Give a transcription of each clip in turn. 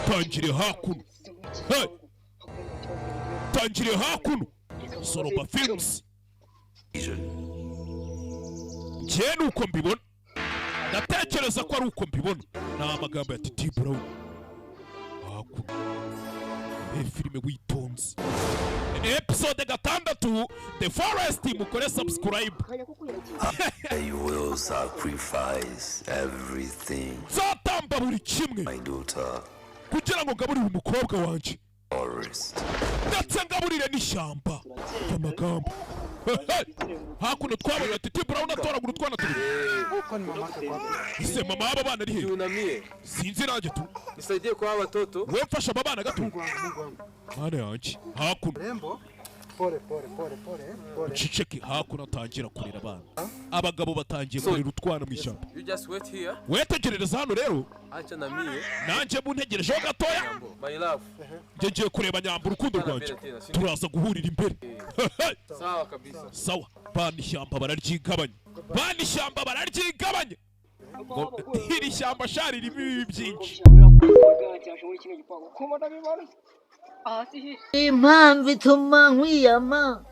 tangire hakuno hey tangire hakuno Soroba Films njye nuko mbibona ndatekereza ko ari uko mbibona nta amagambo ya Titi Brown hakuno filime witonze episode 6 The Forest mukore subscribe You will sacrifice everything zatamba buri kimwe my daughter kugira ngo ngaburire umukobwa wanje Forest ndetse ngaburire n'ishyamba amagambo hakuno twabona Titi Brown atoragura utwana turi ise mama aba bana ari he Unamie sinzi nanjye tu nisaidie kwa hawa watoto we mfasha aba bana gato mwana yanjye hakuno rembo pole ciceki hakuno atangira kurira abana abagabo batangiye kurira utwana mu ishyamba you just wait here wetegerereza hano rero acha na mie nanjye buntegerejeho gatoya my love njye ngiye kureba nyamba urukundo rwanjye turaza guhurira imbere sawa kabisa sawa bana ishyamba bararyigabanya bana ishyamba bararyigabanya iri shyamba shari ririmo ibi byinshi impamvu ituma nkwiyama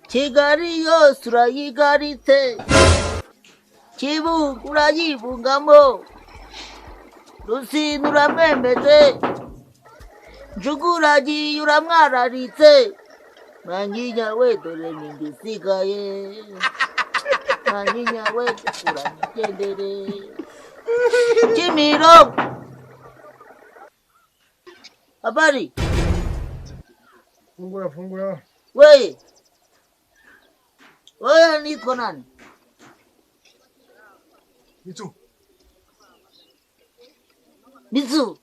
Kigali yose urayigaritse Kibuga urayibungamo Rusine uramwemeze Njugu uragiye uramwararitse Manyinya we dore ningisigaye Manyinya we uragendere Kimiro Habari fungura we wewe niko nani Mizu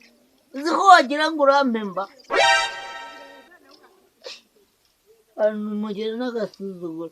ziko wagira ngo urampemba mugere n'agasuzuguro